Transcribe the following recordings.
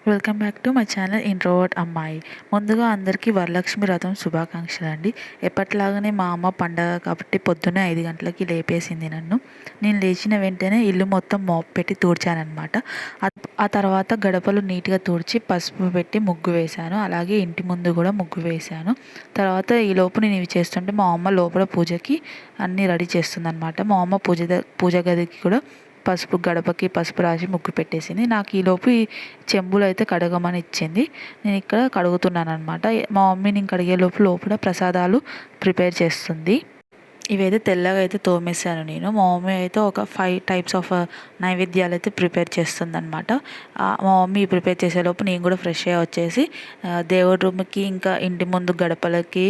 Welcome back to my channel introvert అమ్మాయి. ముందుగా అందరికీ వరలక్ష్మి వ్రతం శుభాకాంక్షలు అండి. ఎప్పటిలాగానే మా అమ్మ పండగ కాబట్టి పొద్దున్నే 5 గంటలకి లేపేసింది నన్ను. నేను లేచిన వెంటనే ఇల్లు మొత్తం మోప్ పెట్టి తూడ్చానమాట. ఆ తర్వాత గడపలు నీట్గా తుడిచి పసుపు పెట్టి ముగ్గు వేశాను. అలాగే ఇంటి ముందు కూడా ముగ్గు వేశాను. తర్వాత ఈలోపు నేను ఇవి చేస్తుంటే మా అమ్మ లోపల పూజకి అన్నీ రెడీ చేస్తుందన్నమాట. మా అమ్మ పూజ గదికి కూడా గడపకి పసుపు రాసి ముగ్గు పెట్టేసింది. నాకు ఈలోపు ఈ చెంబులు అయితే కడగమని ఇచ్చింది. నేను ఇక్కడ కడుగుతున్నాను అనమాట. మా మమ్మీ నేను కడిగే లోపల ప్రసాదాలు ప్రిపేర్ చేస్తుంది. ఇవైతే తెల్లగా అయితే తోమేశాను నేను. మా మమ్మీ అయితే ఒక 5 టైప్స్ ఆఫ్ నైవేద్యాలు అయితే ప్రిపేర్ చేస్తుందన్నమాట. మా మమ్మీ ప్రిపేర్ చేసేలోపు నేను కూడా ఫ్రెష్ అయ్యి వచ్చేసి దేవుడి రూమ్కి ఇంకా ఇంటి ముందు గడపలకి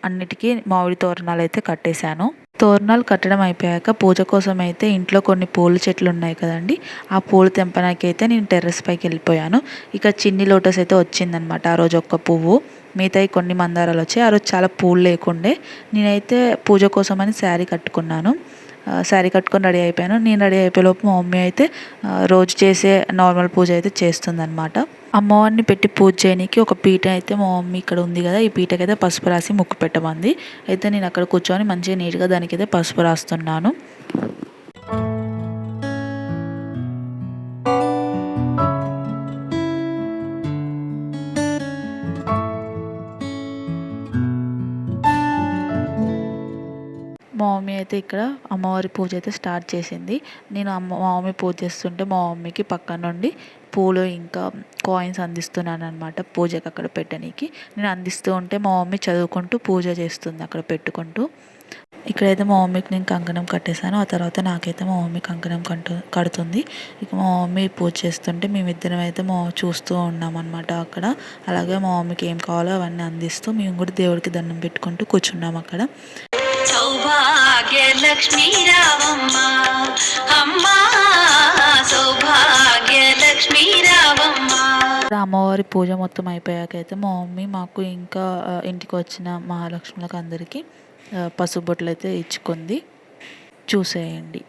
అన్నిటికీ మామిడి తోరణాలు అయితే కట్టేశాను. తోరణాలు కట్టడం అయిపోయాక పూజ కోసం అయితే ఇంట్లో కొన్ని పూల చెట్లు ఉన్నాయి కదండి, ఆ పూలు తెంపడానికి అయితే నేను టెర్రస్ పైకి వెళ్ళిపోయాను. ఇక చిన్ని లోటస్ అయితే వచ్చిందనమాట. ఆ రోజు ఒక్క పువ్వు, మిగతాయి కొన్ని మందారాలు వచ్చాయి. ఆ రోజు చాలా పూలు లేకుండే. నేనైతే పూజ కోసం అని శారీ కట్టుకున్నాను. శారీ కట్టుకొని రెడీ అయిపోయాను. నేను రెడీ అయిపోయేలోపు మా మమ్మీ అయితే రోజు చేసే నార్మల్ పూజ అయితే చేస్తుందన్నమాట. అమ్మవారిని పెట్టి పూజ చేయడానికి ఒక పీట అయితే మా మమ్మీ ఇక్కడ ఉంది కదా, ఈ పీటకైతే పసుపు రాసి ముక్కు పెట్టమంది. అయితే నేను అక్కడ కూర్చొని మంచిగా నీట్గా దానికైతే పసుపు రాస్తున్నాను. మా మమ్మీ అయితే ఇక్కడ అమ్మవారి పూజ అయితే స్టార్ట్ చేసింది. నేను మా మమ్మీ పూజ చేస్తుంటే మా మమ్మీకి పక్క నుండి పూలు ఇంకా కాయిన్స్ అందిస్తున్నాను అనమాట పూజకి అక్కడ పెట్టడానికి. నేను అందిస్తూ ఉంటే మా మమ్మీ చదువుకుంటూ పూజ చేస్తుంది అక్కడ పెట్టుకుంటూ. ఇక్కడైతే మా మమ్మీకి నేను కంకణం కట్టేశాను. ఆ తర్వాత నాకైతే మా మమ్మీ కంకణం కడుతుంది. ఇక మా మమ్మీ పూజ చేస్తుంటే మేమిద్దరం అయితే చూస్తూ ఉన్నాం అనమాట అక్కడ. అలాగే మా మమ్మీకి ఏం కావాలో అవన్నీ అందిస్తూ మేము కూడా దేవుడికి దండం పెట్టుకుంటూ కూర్చున్నాం అక్కడ. సౌభాగ్య లక్ష్మీ రావమ్మ అమ్మా, సౌభాగ్య లక్ష్మీ రావమ్మ. అమ్మవారి పూజ మొత్తం అయిపోయాక అయితే మా మమ్మీ మాకు ఇంకా ఇంటికి వచ్చిన మహాలక్ష్ములకు అందరికీ పసుపు బొట్లు అయితే ఇచ్చుకుంది. చూసేయండి.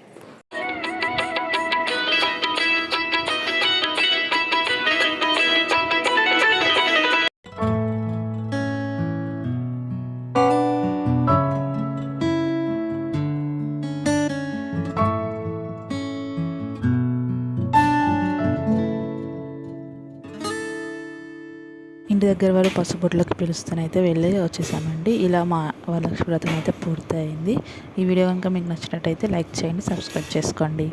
ఇంటి దగ్గర వారు పసుబొట్లకి పిలుస్తూనైతే వెళ్ళి వచ్చేసామండి. ఇలా మా వరలక్ష్మి వ్రతం అయితే పూర్తయింది. ఈ వీడియో కనుక మీకు నచ్చినట్టయితే లైక్ చేయండి, సబ్స్క్రైబ్ చేసుకోండి.